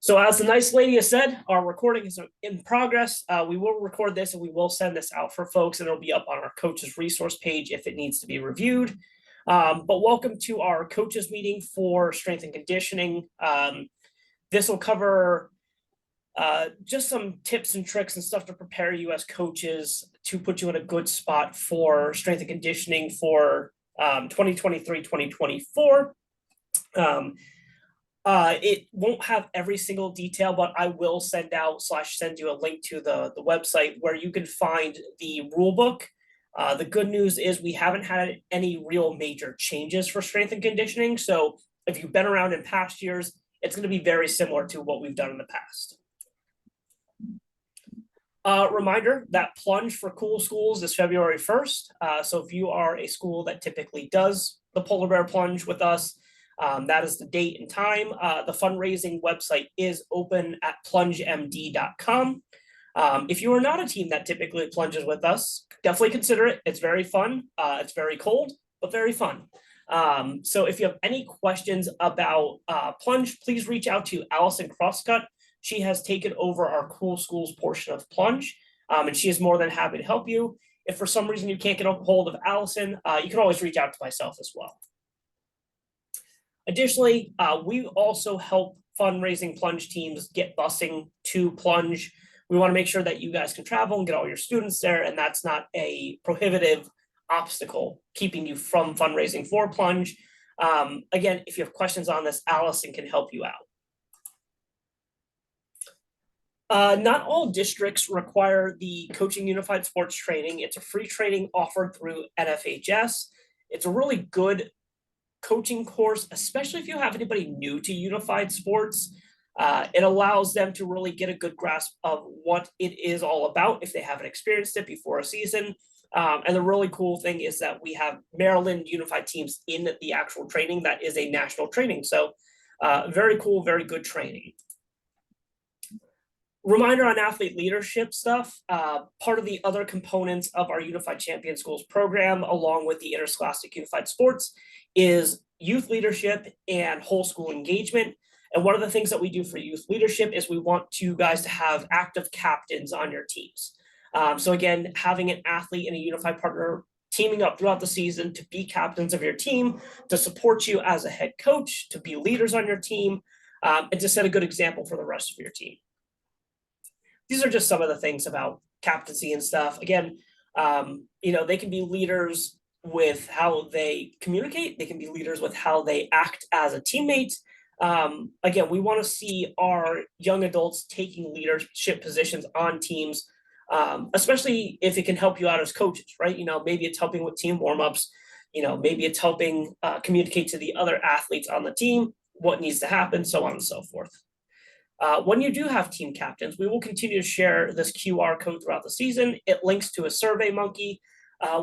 So as the nice lady has said, our recording is in progress. We will record this and we will send this out for folks, and it'll be up on our coaches resource page if it needs to be reviewed. But welcome to our coaches meeting for strength and conditioning. This will cover just some tips and tricks and stuff to prepare you as coaches to put you in a good spot for strength and conditioning for 2023-2024. It won't have every single detail, but I will send you a link to the website where you can find the rule book. The good news is we haven't had any real major changes for strength and conditioning. So if you've been around in past years, it's going to be very similar to what we've done in the past. Reminder that plunge for Cool Schools is February 1st. So if you are a school that typically does the polar bear plunge with us, that is the date and time. The fundraising website is open at plungemd.com. If you are not a team that typically plunges with us, definitely consider it. It's very fun. It's very cold, but very fun. So if you have any questions about plunge, please reach out to Allison Crosscut. She has taken over our Cool Schools portion of plunge, and she is more than happy to help you. If for some reason you can't get a hold of Allison, you can always reach out to myself as well. Additionally, we also help fundraising plunge teams get busing to plunge. We want to make sure that you guys can travel and get all your students there, and that's not a prohibitive obstacle keeping you from fundraising for plunge. Again, if you have questions on this, Allison can help you out. Not all districts require the Coaching Unified Sports training. It's a free training offered through NFHS. It's a really good coaching course, especially if you have anybody new to unified sports. It allows them to really get a good grasp of what it is all about if they haven't experienced it before a season. And the really cool thing is that we have Maryland unified teams in the actual training that is a national training. So very cool, very good training. Reminder on athlete leadership stuff. Part of the other components of our Unified Champion Schools program, along with the Interscholastic Unified Sports, is youth leadership and whole school engagement. And one of the things that we do for youth leadership is we want you guys to have active captains on your teams. So again, having an athlete and a unified partner teaming up throughout the season to be captains of your team, to support you as a head coach, to be leaders on your team, and to set a good example for the rest of your team. These are just some of the things about captaincy and stuff. Again, they can be leaders with how they communicate. They can be leaders with how they act as a teammate. Again, we want to see our young adults taking leadership positions on teams, especially if it can help you out as coaches, right? Maybe it's helping with team warmups. Maybe it's helping communicate to the other athletes on the team what needs to happen, so on and so forth. When you do have team captains, we will continue to share this QR code throughout the season. It links to a SurveyMonkey.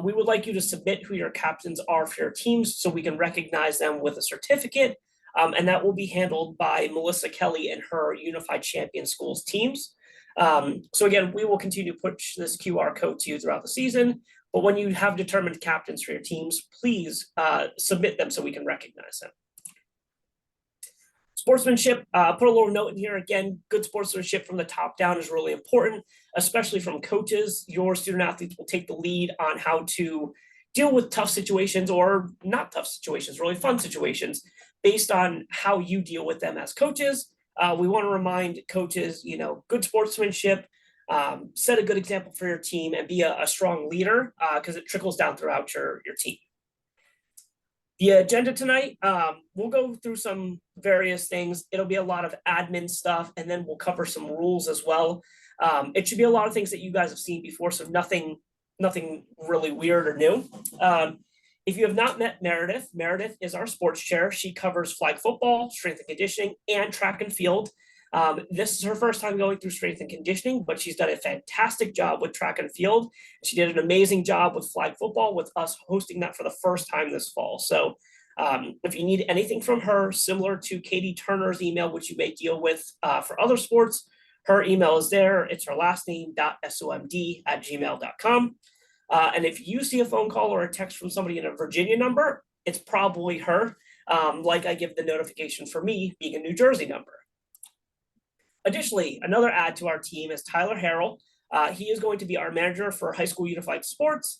We would like you to submit who your captains are for your teams so we can recognize them with a certificate. And that will be handled by Melissa Kelly and her Unified Champion Schools teams. So again, we will continue to push this QR code to you throughout the season. But when you have determined captains for your teams, please submit them so we can recognize them. Sportsmanship, put a little note in here. Again, good sportsmanship from the top down is really important, especially from coaches. Your student athletes will take the lead on how to deal with tough situations or not tough situations, really fun situations, based on how you deal with them as coaches. We want to remind coaches, good sportsmanship, set a good example for your team, and be a strong leader because it trickles down throughout your team. The agenda tonight, we'll go through some various things. It'll be a lot of admin stuff, and then we'll cover some rules as well. It should be a lot of things that you guys have seen before, so nothing really weird or new. If you have not met Meredith, Meredith is our sports chair. She covers flag football, strength and conditioning, and track and field. This is her first time going through strength and conditioning, but she's done a fantastic job with track and field. She did an amazing job with flag football, with us hosting that for the first time this fall. So if you need anything from her, similar to Katie Turner's email, which you may deal with for other sports, her email is there. It's her last name.somd@gmail.com. And if you see a phone call or a text from somebody in a Virginia number, it's probably her, like I give the notification for me being a New Jersey number. Additionally, another add to our team is Tyler Harrell. He is going to be our manager for high school unified sports.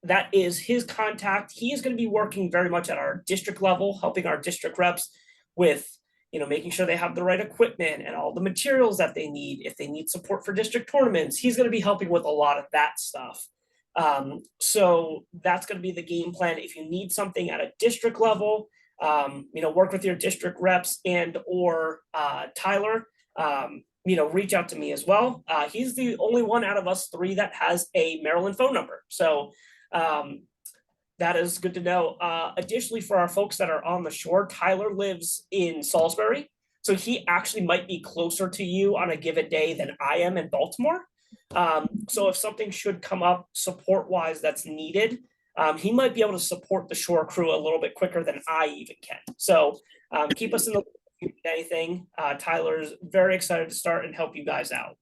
That is his contact. He is going to be working very much at our district level, helping our district reps with, making sure they have the right equipment and all the materials that they need. If they need support for district tournaments, he's going to be helping with a lot of that stuff. So that's going to be the game plan. If you need something at a district level, work with your district reps and or Tyler, reach out to me as well. He's the only one out of us three that has a Maryland phone number. So that is good to know. Additionally, for our folks that are on the shore, Tyler lives in Salisbury. So he actually might be closer to you on a given day than I am in Baltimore. So if something should come up support-wise that's needed, he might be able to support the shore crew a little bit quicker than I even can. So keep us in the loop if you need anything. Tyler's very excited to start and help you guys out.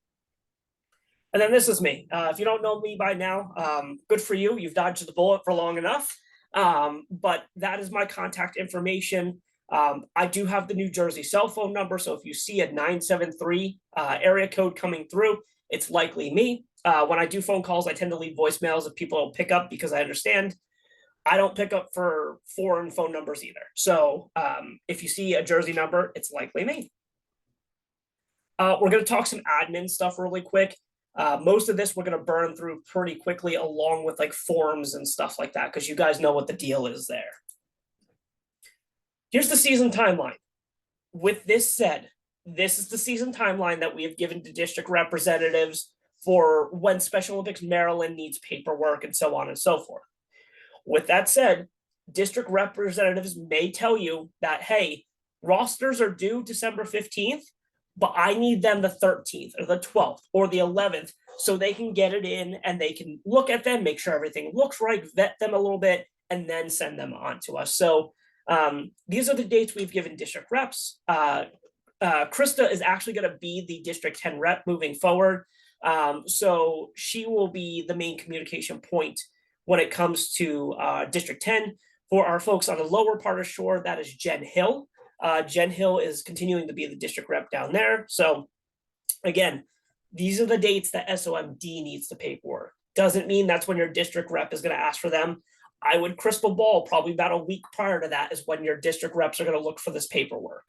And then this is me. If you don't know me by now, good for you. You've dodged the bullet for long enough. But that is my contact information. I do have the New Jersey cell phone number. So if you see a 973 area code coming through, it's likely me. When I do phone calls, I tend to leave voicemails if people don't pick up because I understand I don't pick up for foreign phone numbers either. So if you see a Jersey number, it's likely me. We're going to talk some admin stuff really quick. Most of this we're going to burn through pretty quickly along with like forms and stuff like that because you guys know what the deal is there. Here's the season timeline. With this said, this is the season timeline that we have given to district representatives for when Special Olympics Maryland needs paperwork and so on and so forth. With that said, district representatives may tell you that, hey, rosters are due December 15th, but I need them the 13th or the 12th or the 11th so they can get it in and they can look at them, make sure everything looks right, vet them a little bit, and then send them on to us. So these are the dates we've given district reps. Krista is actually going to be the District 10 rep moving forward. So she will be the main communication point when it comes to District 10. For our folks on the lower part of shore, that is Jen Hill. Jen Hill is continuing to be the district rep down there. So again, these are the dates that SOMD needs to pay for. Doesn't mean that's when your district rep is going to ask for them. I would crystal ball probably about a week prior to that is when your district reps are going to look for this paperwork.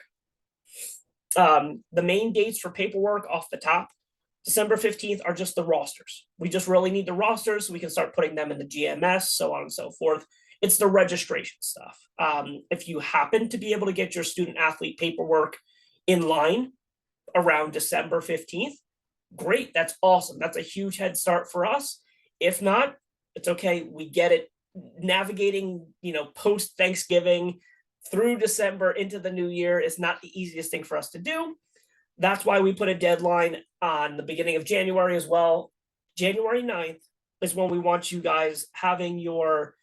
The main dates for paperwork off the top, December 15th are just the rosters. We just really need the rosters so we can start putting them in the GMS, so on and so forth. It's the registration stuff. If you happen to be able to get your student athlete paperwork in line around December 15th, great, that's awesome. That's a huge head start for us. If not, it's okay. We get it. Navigating, post Thanksgiving through December into the new year is not the easiest thing for us to do. That's why we put a deadline on the beginning of January as well. January 9th is when we want you guys having your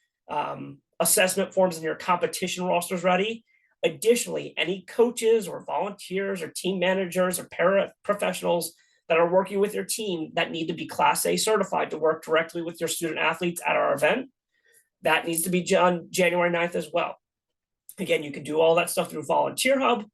assessment forms and your competition rosters ready. Additionally, any coaches or volunteers or team managers or paraprofessionals that are working with your team that need to be Class A certified to work directly with your student athletes at our event, that needs to be done January 9th as well. Again, you can do all that stuff through Volunteer Hub.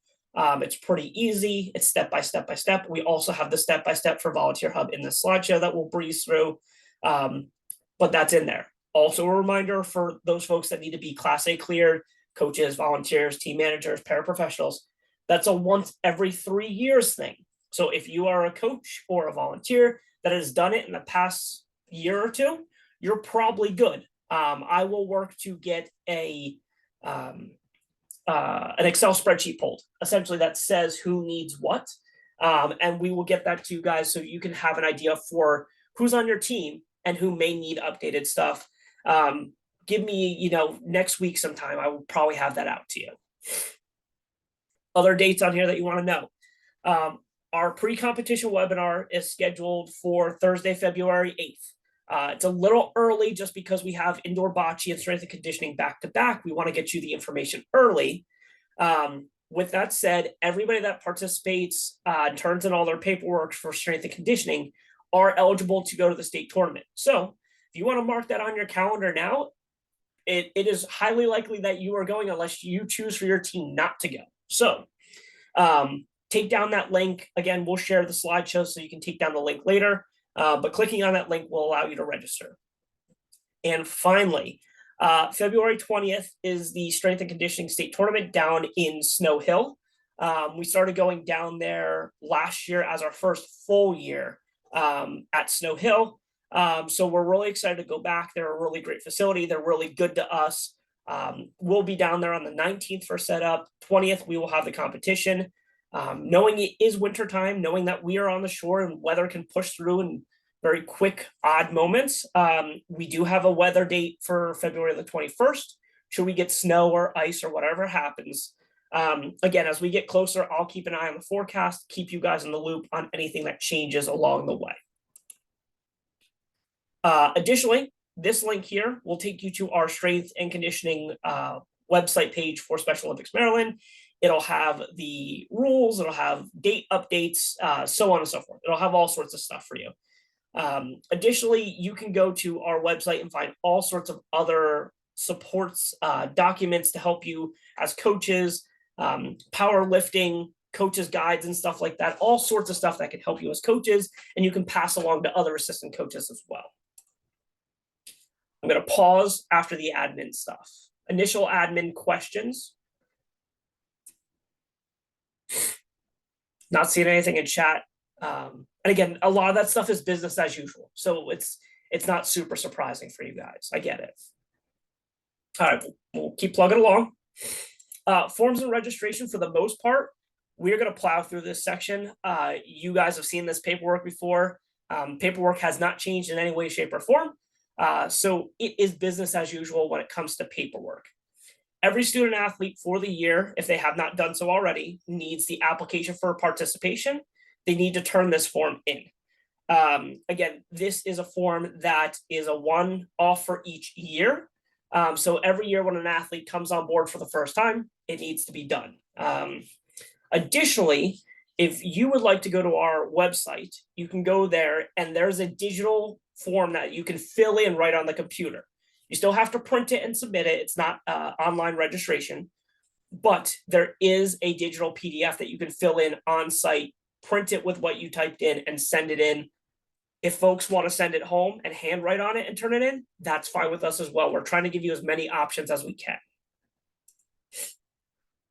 It's pretty easy. It's step by step by step. We also have the step by step for Volunteer Hub in the slideshow that we'll breeze through, but that's in there. Also a reminder for those folks that need to be Class A cleared, coaches, volunteers, team managers, paraprofessionals, that's a once every 3 years thing. So if you are a coach or a volunteer that has done it in the past year or two, you're probably good. I will work to get an Excel spreadsheet pulled, essentially that says who needs what. And we will get that to you guys so you can have an idea for who's on your team and who may need updated stuff. Give me, next week sometime, I will probably have that out to you. Other dates on here that you want to know. Our pre-competition webinar is scheduled for Thursday, February 8th. It's a little early just because we have indoor bocce and strength and conditioning back to back. We want to get you the information early. With that said, everybody that participates and turns in all their paperwork for strength and conditioning are eligible to go to the state tournament. So if you want to mark that on your calendar now, it is highly likely that you are going unless you choose for your team not to go. So take down that link. Again, we'll share the slideshow so you can take down the link later, but clicking on that link will allow you to register. And finally, February 20th is the strength and conditioning state tournament down in Snow Hill. We started going down there last year as our first full year at Snow Hill. So we're really excited to go back. They're a really great facility. They're really good to us. We'll be down there on the 19th for setup. 20th, we will have the competition. Knowing it is wintertime, knowing that we are on the shore and weather can push through in very quick, odd moments, we do have a weather date for February the 21st. Should we get snow or ice or whatever happens. Again, as we get closer, I'll keep an eye on the forecast, keep you guys in the loop on anything that changes along the way. Additionally, this link here will take you to our strength and conditioning website page for Special Olympics Maryland. It'll have the rules, it'll have date updates, so on and so forth. It'll have all sorts of stuff for you. Additionally, you can go to our website and find all sorts of other supports, documents to help you as coaches, powerlifting, coaches guides and stuff like that, all sorts of stuff that can help you as coaches, and you can pass along to other assistant coaches as well. I'm going to pause after the admin stuff. Initial admin questions. Not seeing anything in chat. And again, a lot of that stuff is business as usual. So it's not super surprising for you guys. I get it. All right, we'll keep plugging along. Forms and registration, for the most part, we're going to plow through this section. You guys have seen this paperwork before. Paperwork has not changed in any way, shape, or form. So it is business as usual when it comes to paperwork. Every student athlete for the year, if they have not done so already, needs the application for participation. They need to turn this form in. Again, this is a form that is a one-off for each year. So every year when an athlete comes on board for the first time, it needs to be done. Additionally, if you would like to go to our website, you can go there and there's a digital form that you can fill in right on the computer. You still have to print it and submit it. It's not online registration, but there is a digital PDF that you can fill in on site, print it with what you typed in and send it in. If folks want to send it home and handwrite on it and turn it in, that's fine with us as well. We're trying to give you as many options as we can.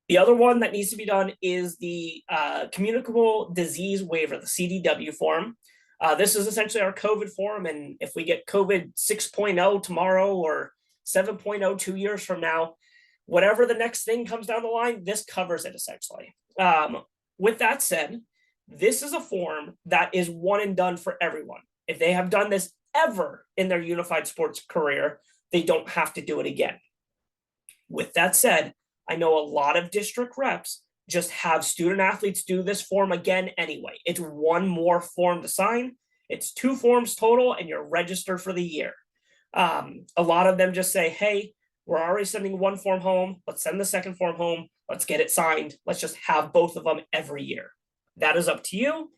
The other one that needs to be done is the communicable disease waiver, the CDW form. This is essentially our COVID form, and if we get COVID 6.0 tomorrow or 7.0 2 years from now, whatever the next thing comes down the line, this covers it essentially. With that said, this is a form that is one and done for everyone. If they have done this ever in their unified sports career, they don't have to do it again. With that said, I know a lot of district reps just have student athletes do this form again anyway. It's one more form to sign. It's 2 forms total, and you're registered for the year. A lot of them just say, hey, we're already sending 1 form home. Let's send the 2nd form home. Let's get it signed. Let's just have both of them every year. That is up to you.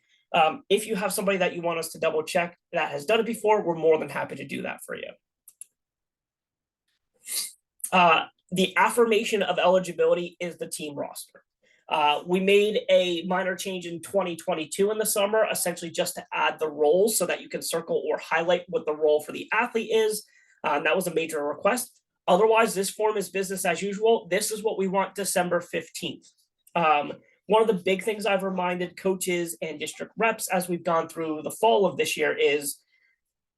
If you have somebody that you want us to double check that has done it before, we're more than happy to do that for you. The affirmation of eligibility is the team roster. We made a minor change in 2022 in the summer, essentially just to add the roles so that you can circle or highlight what the role for the athlete is. That was a major request. Otherwise, this form is business as usual. This is what we want December 15th. One of the big things I've reminded coaches and district reps as we've gone through the fall of this year is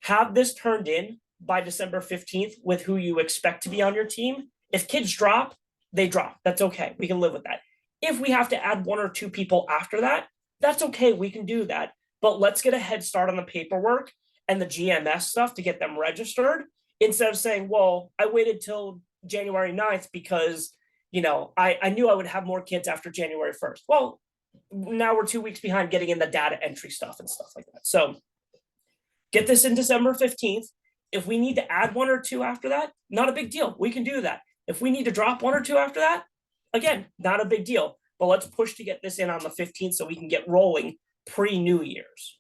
have this turned in by December 15th with who you expect to be on your team. If kids drop, they drop. That's okay. We can live with that. If we have to add 1 or 2 people after that, that's okay. We can do that. But let's get a head start on the paperwork and the GMS stuff to get them registered instead of saying, well, I waited till January 9th because, you know, I knew I would have more kids after January 1st. Well, now we're 2 weeks behind getting in the data entry stuff and stuff like that. So get this in December 15th. If we need to add 1 or 2 after that, not a big deal. We can do that. If we need to drop 1 or 2 after that, again, not a big deal. But let's push to get this in on the 15th so we can get rolling pre-New Year's.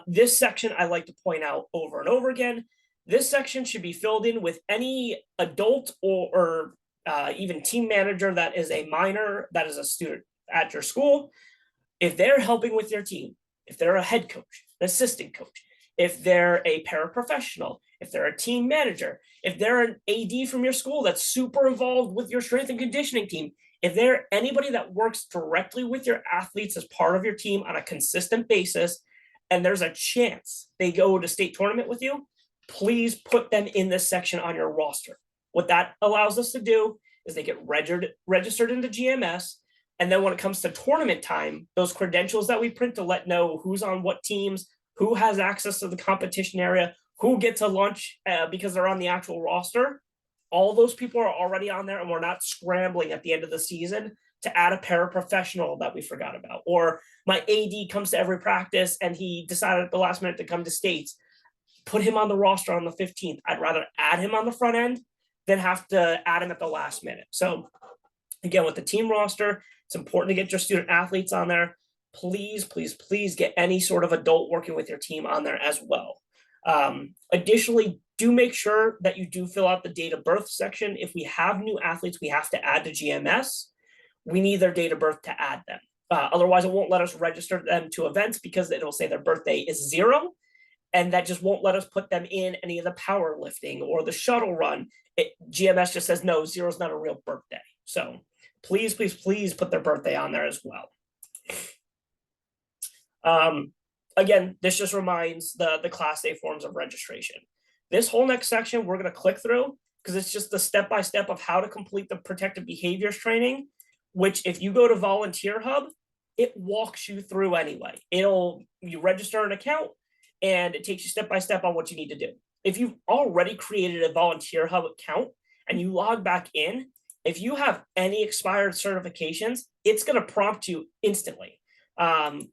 This section I like to point out over and over again. This section should be filled in with any adult or even team manager that is a minor, that is a student at your school, if they're helping with your team, if they're a head coach, an assistant coach, if they're a paraprofessional, if they're a team manager, if they're an AD from your school that's super involved with your strength and conditioning team, if they're anybody that works directly with your athletes as part of your team on a consistent basis, and there's a chance they go to state tournament with you, please put them in this section on your roster. What that allows us to do is they get registered into GMS. And then when it comes to tournament time, those credentials that we print to let know who's on what teams, who has access to the competition area, who gets a lunch because they're on the actual roster, all those people are already on there, and we're not scrambling at the end of the season to add a paraprofessional that we forgot about. Or my AD comes to every practice and he decided at the last minute to come to states. Put him on the roster on the 15th. I'd rather add him on the front end than have to add him at the last minute. So again, with the team roster, it's important to get your student athletes on there. Please, please, please get any sort of adult working with your team on there as well. Additionally, do make sure that you do fill out the date of birth section. If we have new athletes we have to add to GMS, we need their date of birth to add them. Otherwise, it won't let us register them to events because it'll say their birthday is 0. And that just won't let us put them in any of the powerlifting or the shuttle run. GMS just says, no, 0 is not a real birthday. So please, please, please put their birthday on there as well. Again, this just reminds the Class A forms of registration. This whole next section, we're going to click through because it's just the step-by-step of how to complete the protective behaviors training, which if you go to Volunteer Hub, it walks you through anyway. You register an account, and it takes you step by step on what you need to do. If you've already created a Volunteer Hub account and you log back in, if you have any expired certifications, it's going to prompt you instantly.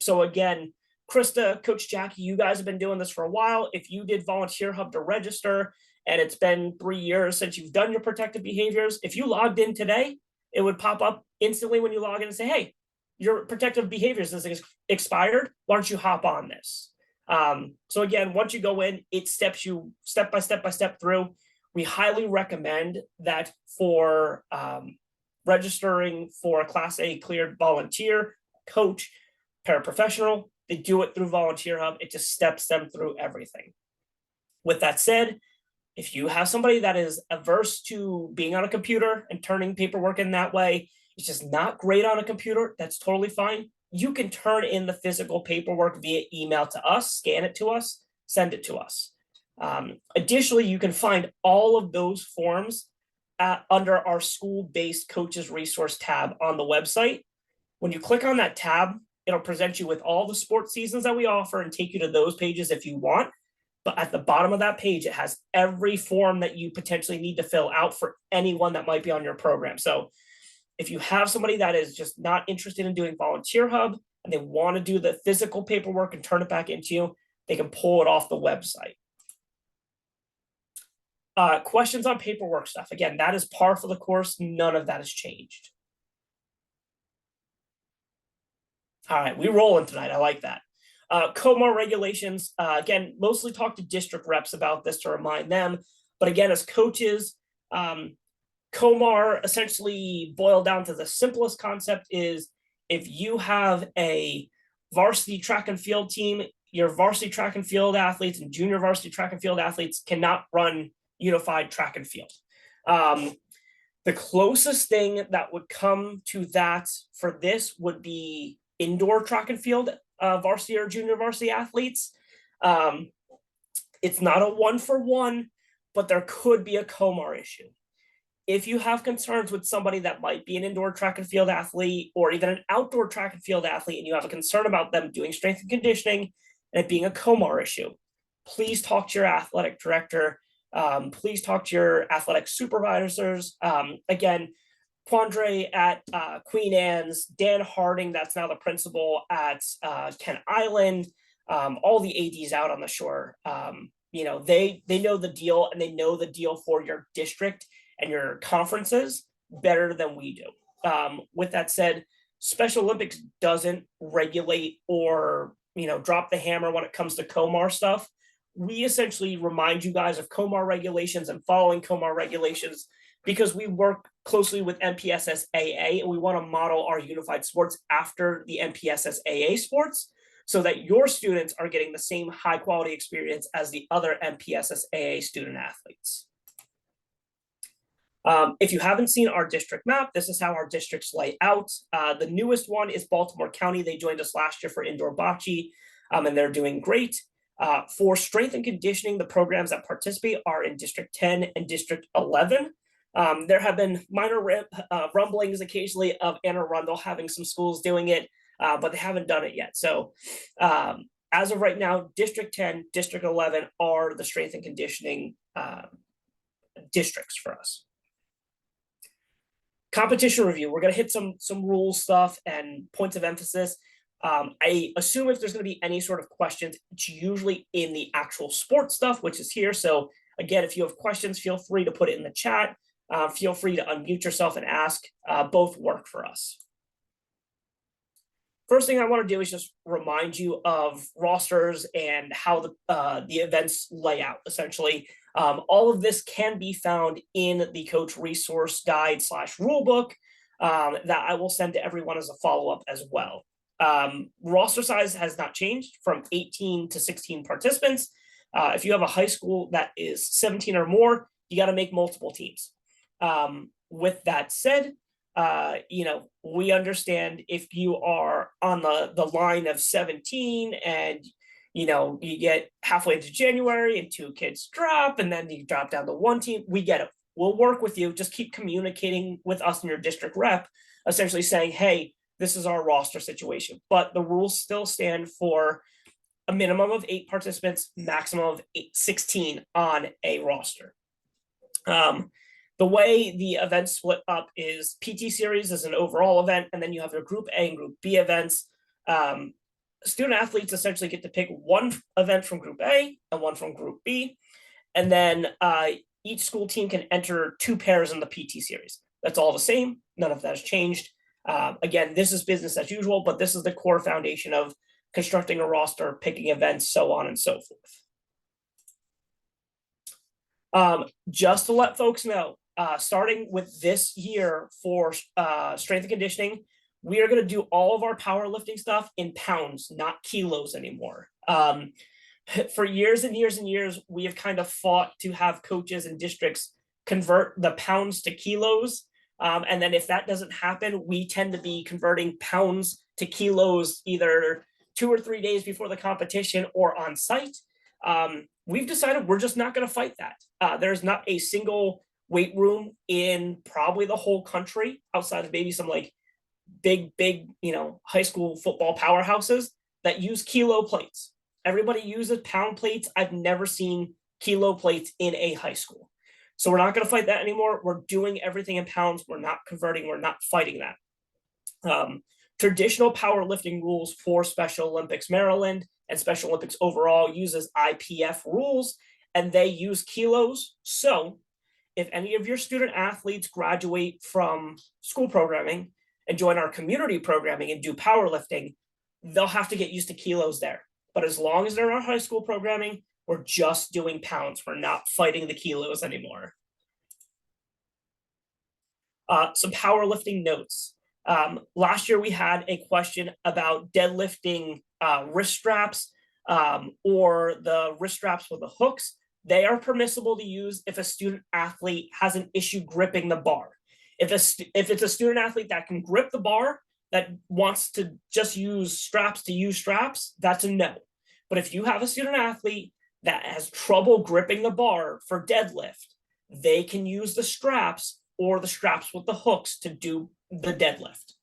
So again, Krista, Coach Jackie, you guys have been doing this for a while. If you did Volunteer Hub to register and it's been 3 years since you've done your protective behaviors, if you logged in today, it would pop up instantly when you log in and say, hey, your protective behaviors is expired. Why don't you hop on this? So again, once you go in, it steps you step by step through. We highly recommend that for registering for a Class A cleared volunteer, coach, paraprofessional, they do it through Volunteer Hub. It just steps them through everything. With that said, if you have somebody that is averse to being on a computer and turning paperwork in that way, it's just not great on a computer, that's totally fine. You can turn in the physical paperwork via email to us, scan it to us, send it to us. Additionally, you can find all of those forms under our school-based coaches resource tab on the website. When you click on that tab, it'll present you with all the sports seasons that we offer and take you to those pages if you want. But at the bottom of that page, it has every form that you potentially need to fill out for anyone that might be on your program. So if you have somebody that is just not interested in doing Volunteer Hub and they want to do the physical paperwork and turn it back into you, they can pull it off the website. Questions on paperwork stuff. Again, that is par for the course. None of that has changed. All right, we rolling tonight. I like that. COMAR regulations, again, mostly talk to district reps about this to remind them. But again, as coaches, COMAR essentially boiled down to the simplest concept is if you have a varsity track and field team, your varsity track and field athletes and junior varsity track and field athletes cannot run unified track and field. The closest thing that would come to that for this would be indoor track and field varsity or junior varsity athletes. It's not a 1-for-1, but there could be a COMAR issue. If you have concerns with somebody that might be an indoor track and field athlete or even an outdoor track and field athlete, and you have a concern about them doing strength and conditioning and it being a COMAR issue, please talk to your athletic director. Please talk to your athletic supervisors. Again, Quandre at Queen Anne's, Dan Harding, that's now the principal at Kent Island, all the ADs out on the shore. They know the deal, and they know the deal for your district and your conferences better than we do. With that said, Special Olympics doesn't regulate or drop the hammer when it comes to COMAR stuff. We essentially remind you guys of COMAR regulations and following COMAR regulations because we work closely with MPSSAA and we want to model our unified sports after the MPSSAA sports so that your students are getting the same high quality experience as the other MPSSAA student athletes. If you haven't seen our district map, this is how our districts lay out. The newest one is Baltimore County. They joined us last year for indoor bocce, and they're doing great. For strength and conditioning, the programs that participate are in District 10 and District 11. There have been minor rumblings occasionally of Anne Arundel having some schools doing it, but they haven't done it yet. So as of right now, District 10, District 11 are the strength and conditioning districts for us. Competition review, we're going to hit some rules stuff and points of emphasis. I assume if there's going to be any sort of questions, it's usually in the actual sports stuff, which is here. So again, if you have questions, feel free to put it in the chat. Feel free to unmute yourself and ask. Both work for us. First thing I want to do is just remind you of rosters and how the events lay out, essentially. All of this can be found in the coach resource guide / rulebook that I will send to everyone as a follow-up as well. Roster size has not changed from 18 to 16 participants. If you have a high school that is 17 or more, you got to make multiple teams. With that said, we understand if you are on the line of 17 and you get halfway to January and 2 kids drop and then you drop down to 1 team, we get it. We'll work with you. Just keep communicating with us and your district rep, essentially saying, hey, this is our roster situation. But the rules still stand for a minimum of 8 participants, maximum of 16 on a roster. The way the events split up is PT Series is an overall event, and then you have your Group A and Group B events. Student athletes essentially get to pick one event from Group A and one from Group B, and then each school team can enter 2 pairs in the PT Series. That's all the same. None of that has changed. Again, this is business as usual, but this is the core foundation of constructing a roster, picking events, so on and so forth. Just to let folks know, starting with this year for strength and conditioning, we are going to do all of our powerlifting stuff in pounds, not kilos anymore. For years and years and years, we have kind of fought to have coaches and districts convert the pounds to kilos. And then if that doesn't happen, we tend to be converting pounds to kilos either 2 or 3 days before the competition or on site. We've decided we're just not going to fight that. There's not a single weight room in probably the whole country outside of maybe some like big, high school football powerhouses that use kilo plates. Everybody uses pound plates. I've never seen kilo plates in a high school. So we're not going to fight that anymore. We're doing everything in pounds. We're not converting. We're not fighting that. Traditional powerlifting rules for Special Olympics Maryland and Special Olympics overall uses IPF rules, and they use kilos. So if any of your student athletes graduate from school programming and join our community programming and do powerlifting, they'll have to get used to kilos there. But as long as they're in our high school programming, we're just doing pounds. We're not fighting the kilos anymore. Some powerlifting notes. Last year we had a question about deadlifting wrist straps or the wrist straps with the hooks. They are permissible to use if a student athlete has an issue gripping the bar. If it's a student athlete that can grip the bar, that wants to just use straps, that's a no. But if you have a student athlete that has trouble gripping the bar for deadlift, they can use the straps or the straps with the hooks to do the deadlift.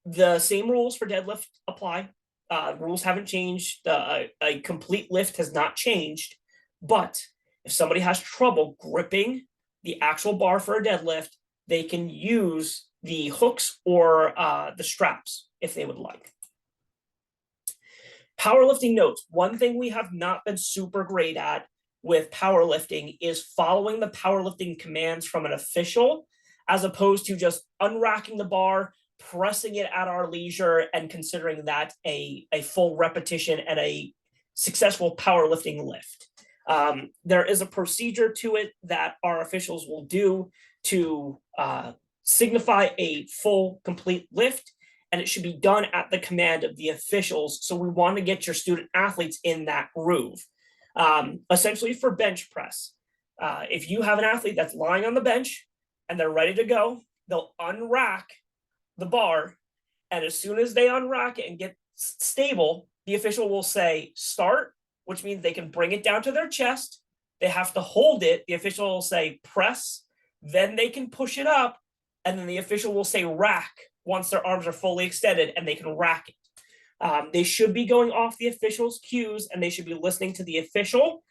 The same rules for deadlift apply. Rules haven't changed. A complete lift has not changed. But if somebody has trouble gripping the actual bar for a deadlift, they can use the hooks or the straps if they would like. Powerlifting notes. One thing we have not been super great at with powerlifting is following the powerlifting commands from an official, as opposed to just unracking the bar, pressing it at our leisure, and considering that a full repetition and a successful powerlifting lift. There is a procedure to it that our officials will do to signify a full, complete lift, and it should be done at the command of the officials. So we want to get your student athletes in that groove. Essentially for bench press, if you have an athlete that's lying on the bench and they're ready to go, they'll unrack the bar, and as soon as they unrack it and get stable, the official will say start, which means they can bring it down to their chest. They have to hold it. The official will say press, then they can push it up, and then the official will say rack once their arms are fully extended and they can rack it. They should be going off the official's cues and they should be listening to the official.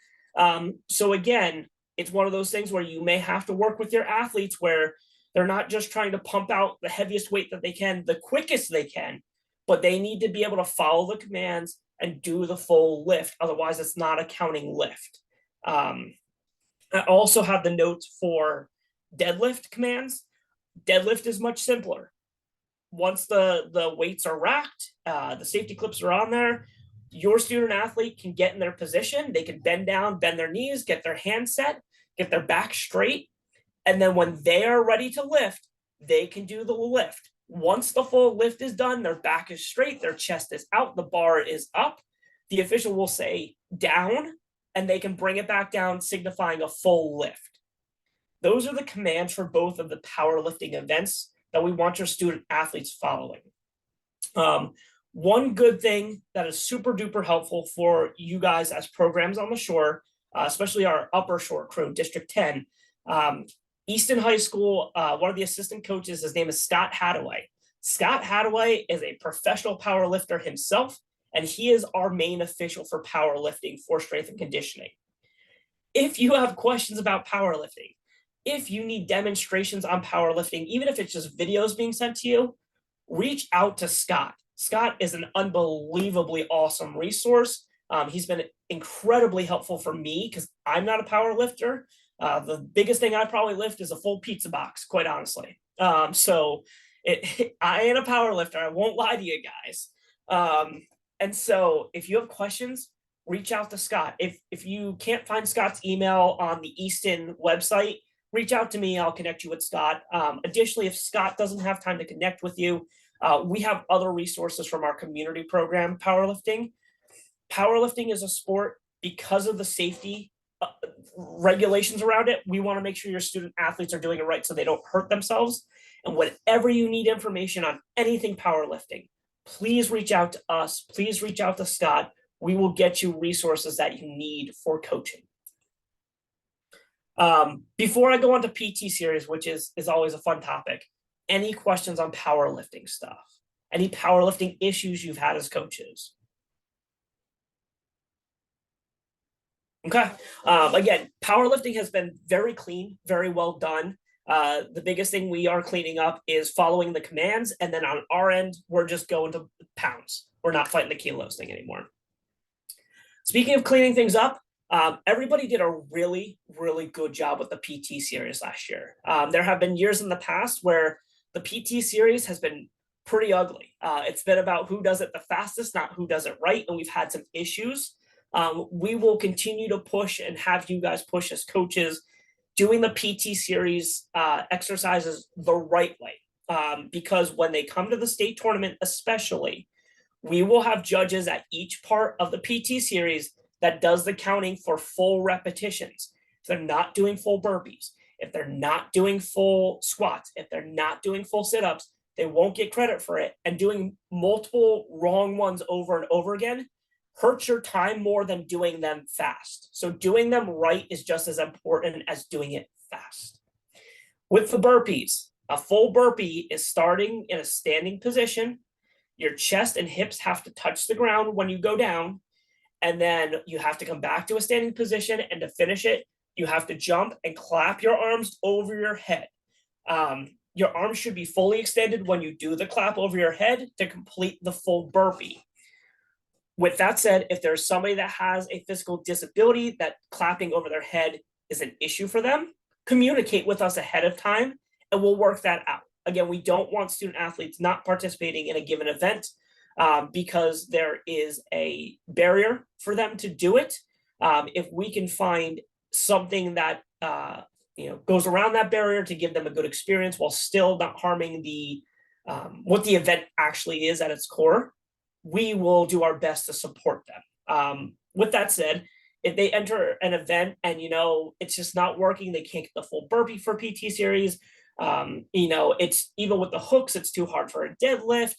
So again, it's one of those things where you may have to work with your athletes where they're not just trying to pump out the heaviest weight that they can, the quickest they can, but they need to be able to follow the commands and do the full lift. Otherwise, it's not a counting lift. I also have the notes for deadlift commands. Deadlift is much simpler. Once the weights are racked, the safety clips are on there, your student athlete can get in their position. They can bend down, bend their knees, get their hands set, get their back straight. And then when they are ready to lift, they can do the lift. Once the full lift is done, their back is straight, their chest is out, the bar is up. The official will say down, and they can bring it back down, signifying a full lift. Those are the commands for both of the powerlifting events that we want your student athletes following. One good thing that is super duper helpful for you guys as programs on the shore, especially our upper shore crew, District 10, Easton High School, one of the assistant coaches, his name is Scott Hadaway. Scott Hadaway is a professional powerlifter himself, and he is our main official for powerlifting for strength and conditioning. If you have questions about powerlifting, if you need demonstrations on powerlifting, even if it's just videos being sent to you, reach out to Scott. Scott is an unbelievably awesome resource. He's been incredibly helpful for me because I'm not a powerlifter. The biggest thing I probably lift is a full pizza box, quite honestly. I ain't a power lifter. I won't lie to you guys. And so if you have questions, reach out to Scott. If you can't find Scott's email on the Easton website, reach out to me. I'll connect you with Scott. Additionally, if Scott doesn't have time to connect with you, we have other resources from our community program, Powerlifting. Powerlifting is a sport because of the safety regulations around it. We want to make sure your student athletes are doing it right so they don't hurt themselves. And whenever you need information on anything powerlifting, please reach out to us. Please reach out to Scott. We will get you resources that you need for coaching. Before I go on to PT series, which is always a fun topic, any questions on powerlifting stuff? Any powerlifting issues you've had as coaches? Okay. Again, powerlifting has been very clean, very well done. The biggest thing we are cleaning up is following the commands. And then on our end, we're just going to pounds. We're not fighting the kilos thing anymore. Speaking of cleaning things up, everybody did a really, really good job with the PT series last year. There have been years in the past where the PT series has been pretty ugly. It's been about who does it the fastest, not who does it right. And we've had some issues. We will continue to push and have you guys push as coaches doing the PT series exercises the right way. Because when they come to the state tournament, especially, we will have judges at each part of the PT series that does the counting for full repetitions. If they're not doing full burpees, if they're not doing full squats, if they're not doing full sit-ups, they won't get credit for it. And doing multiple wrong ones over and over again hurts your time more than doing them fast. So doing them right is just as important as doing it fast. With the burpees, a full burpee is starting in a standing position. Your chest and hips have to touch the ground when you go down, and then you have to come back to a standing position, and to finish it, you have to jump and clap your arms over your head. Your arms should be fully extended when you do the clap over your head to complete the full burpee. With that said, if there's somebody that has a physical disability that clapping over their head is an issue for them, communicate with us ahead of time and we'll work that out. Again, we don't want student athletes not participating in a given event because there is a barrier for them to do it. If we can find something that goes around that barrier to give them a good experience while still not harming the what the event actually is at its core, we will do our best to support them. With that said, if they enter an event and it's just not working, they can't get the full burpee for PT series. It's even with the hooks, it's too hard for a deadlift.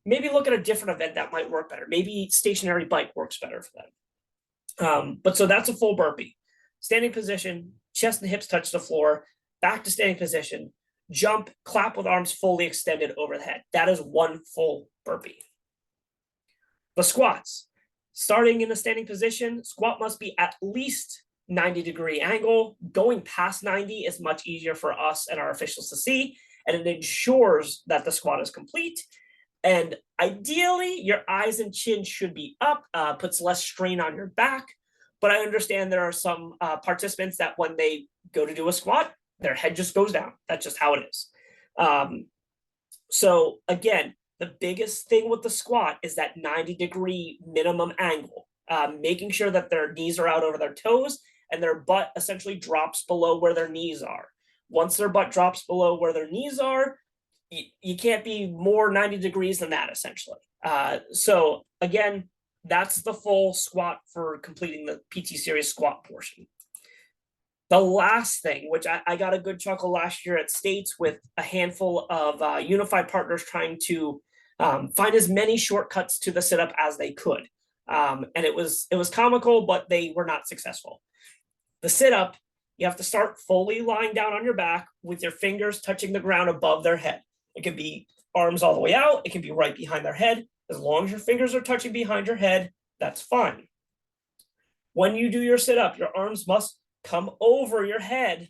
Maybe look at a different event that might work better. Maybe stationary bike works better for them. But so that's a full burpee. Standing position, chest and hips touch the floor, back to standing position, jump, clap with arms fully extended over the head. That is one full burpee. The squats. Starting in a standing position, squat must be at least 90-degree angle. Going past 90 is much easier for us and our officials to see, and it ensures that the squat is complete. And ideally, your eyes and chin should be up, puts less strain on your back. But I understand there are some participants that when they go to do a squat, their head just goes down. That's just how it is. So again, the biggest thing with the squat is that 90-degree minimum angle, making sure that their knees are out over their toes and their butt essentially drops below where their knees are. Once their butt drops below where their knees are, you can't be more 90 degrees than that, essentially. So again, that's the full squat for completing the PT series squat portion. The last thing, which I got a good chuckle last year at States with a handful of unified partners trying to find as many shortcuts to the sit-up as they could. And it was comical, but they were not successful. The sit-up, you have to start fully lying down on your back with your fingers touching the ground above their head. It can be arms all the way out. It can be right behind their head. As long as your fingers are touching behind your head, that's fine. When you do your sit-up, your arms must come over your head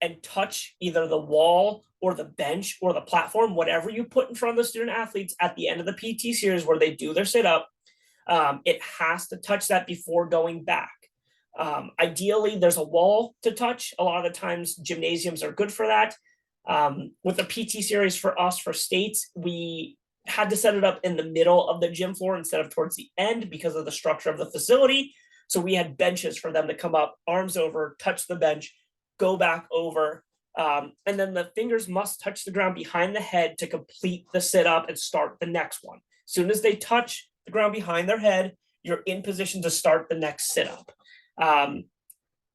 and touch either the wall or the bench or the platform, whatever you put in front of the student athletes at the end of the PT series where they do their sit-up. It has to touch that before going back. Ideally, there's a wall to touch. A lot of the times, gymnasiums are good for that. With the PT series for us, for States, we had to set it up in the middle of the gym floor instead of towards the end because of the structure of the facility. So we had benches for them to come up, arms over, touch the bench, go back over. And then the fingers must touch the ground behind the head to complete the sit-up and start the next one. As soon as they touch the ground behind their head, you're in position to start the next sit-up.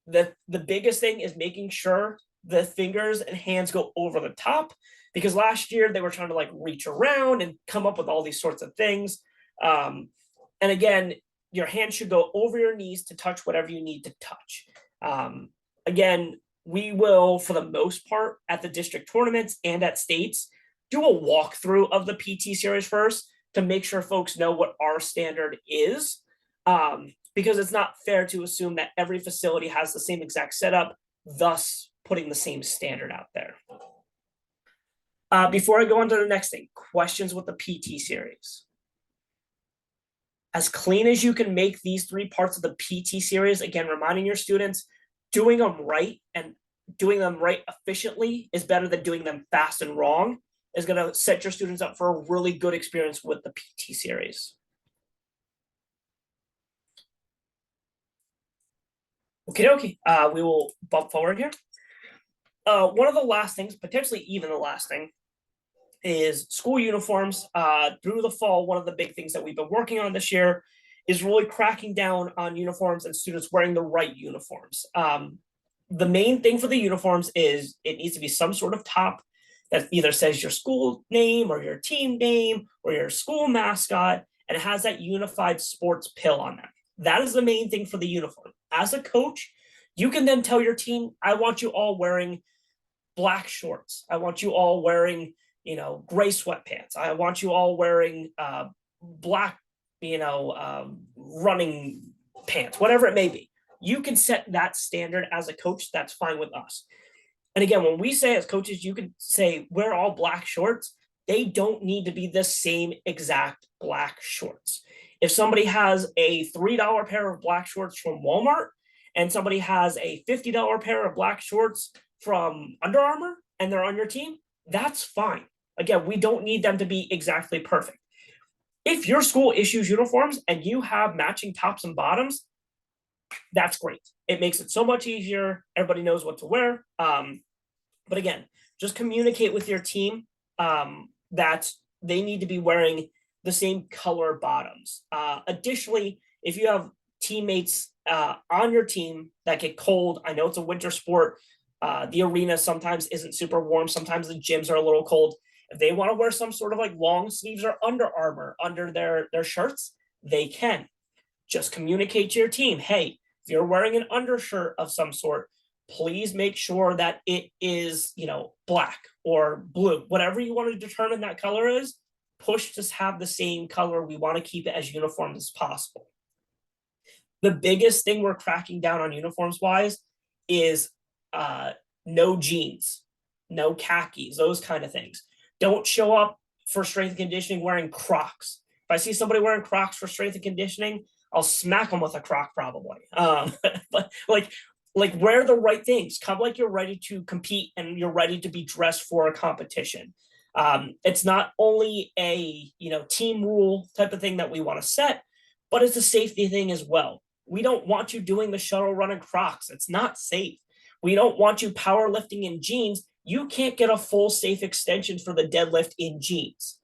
The biggest thing is making sure the fingers and hands go over the top, because last year they were trying to like reach around and come up with all these sorts of things. And again, your hand should go over your knees to touch whatever you need to touch. Again, we will, for the most part, at the district tournaments and at States, do a walkthrough of the PT series first to make sure folks know what our standard is. Because it's not fair to assume that every facility has the same exact setup, thus putting the same standard out there. Before I go on to the next thing, questions with the PT series. As clean as you can make these three parts of the PT series, again, reminding your students, doing them right and doing them right efficiently is better than doing them fast and wrong, is going to set your students up for a really good experience with the PT series. Okay, we will bump forward here. One of the last things, potentially even the last thing, is school uniforms. Through the fall, one of the big things that we've been working on this year is really cracking down on uniforms and students wearing the right uniforms. The main thing for the uniforms is it needs to be some sort of top that either says your school name or your team name or your school mascot, and it has that unified sports pill on them. That is the main thing for the uniform. As a coach, you can then tell your team, I want you all wearing black shorts. I want you all wearing, gray sweatpants. I want you all wearing black, running pants, whatever it may be. You can set that standard as a coach. That's fine with us. And again, when we say as coaches, you can say wear all black shorts. They don't need to be the same exact black shorts. If somebody has a $3 pair of black shorts from Walmart and somebody has a $50 pair of black shorts from Under Armour and they're on your team, that's fine. Again, we don't need them to be exactly perfect. If your school issues uniforms and you have matching tops and bottoms, that's great. It makes it so much easier. Everybody knows what to wear. But again, just communicate with your team that they need to be wearing the same color bottoms. Additionally, if you have teammates on your team that get cold, I know it's a winter sport. The arena sometimes isn't super warm. Sometimes the gyms are a little cold. If they want to wear some sort of like long sleeves or Under Armour under their shirts, they can. Just communicate to your team, hey, if you're wearing an undershirt of some sort, please make sure that it is, black or blue, whatever you want to determine that color is. Push to have the same color. We want to keep it as uniform as possible. The biggest thing we're cracking down on uniforms wise is no jeans, no khakis, those kind of things. Don't show up for strength and conditioning wearing Crocs. If I see somebody wearing Crocs for strength and conditioning, I'll smack them with a Croc probably. But like wear the right things. Come like you're ready to compete and you're ready to be dressed for a competition. It's not only a team rule type of thing that we want to set, but it's a safety thing as well. We don't want you doing the shuttle run in Crocs. It's not safe. We don't want you powerlifting in jeans. You can't get a full safe extension for the deadlift in jeans.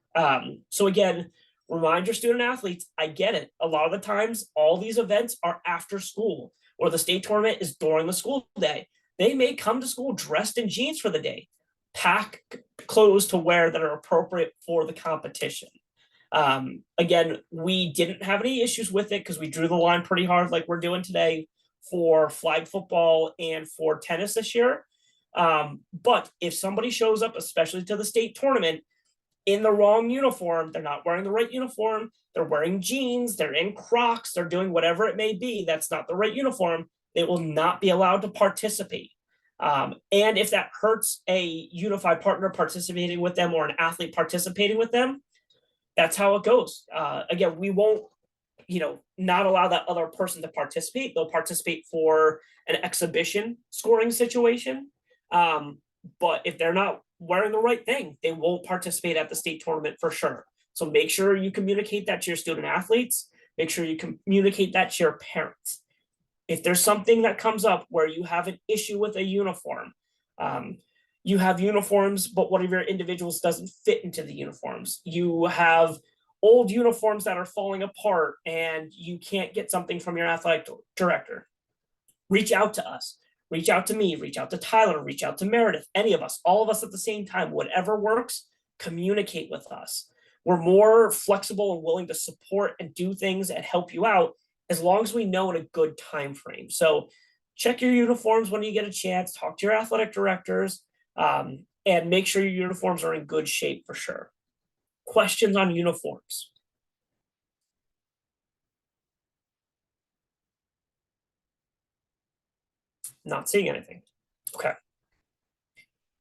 So again, remind your student athletes, I get it. A lot of the times, all these events are after school or the state tournament is during the school day. They may come to school dressed in jeans for the day. Pack clothes to wear that are appropriate for the competition. Again, we didn't have any issues with it because we drew the line pretty hard like we're doing today for flag football and for tennis this year. But if somebody shows up, especially to the state tournament, in the wrong uniform, they're not wearing the right uniform, they're wearing jeans, they're in Crocs, they're doing whatever it may be, that's not the right uniform, they will not be allowed to participate. And if that hurts a unified partner participating with them or an athlete participating with them, that's how it goes. Again, we won't, not allow that other person to participate. They'll participate for an exhibition scoring situation. But if they're not wearing the right thing, they won't participate at the state tournament for sure. So make sure you communicate that to your student athletes. Make sure you communicate that to your parents. If there's something that comes up where you have an issue with a uniform, you have uniforms, but one of your individuals doesn't fit into the uniforms. You have old uniforms that are falling apart and you can't get something from your athletic director. Reach out to us. Reach out to me, reach out to Tyler, reach out to Meredith, any of us, all of us at the same time, whatever works, communicate with us. We're more flexible and willing to support and do things and help you out as long as we know in a good time frame. So check your uniforms when you get a chance, talk to your athletic directors, and make sure your uniforms are in good shape for sure. Questions on uniforms? Not seeing anything. Okay.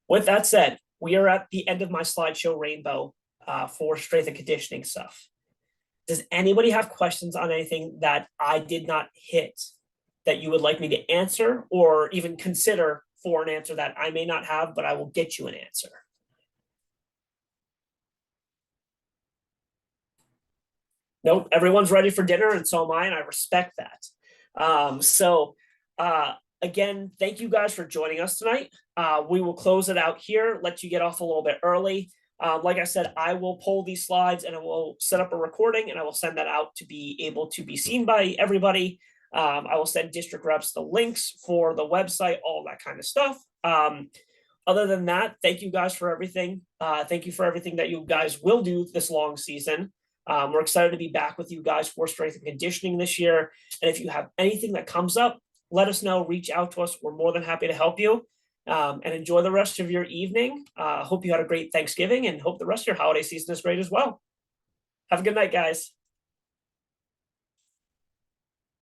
With that said, we are at the end of my slideshow rainbow for strength and conditioning stuff. Does anybody have questions on anything that I did not hit that you would like me to answer or even consider for an answer that I may not have, but I will get you an answer? Nope, everyone's ready for dinner and so am I, and I respect that. Again, thank you guys for joining us tonight. We will close it out here, let you get off a little bit early. Like I said, I will pull these slides and I will set up a recording and I will send that out to be able to be seen by everybody. I will send district reps the links for the website, all that kind of stuff. Other than that, thank you guys for everything. Thank you for everything that you guys will do this long season. We're excited to be back with you guys for strength and conditioning this year. And if you have anything that comes up, let us know, reach out to us. We're more than happy to help you. And enjoy the rest of your evening. Hope you had a great Thanksgiving and hope the rest of your holiday season is great as well. Have a good night, guys.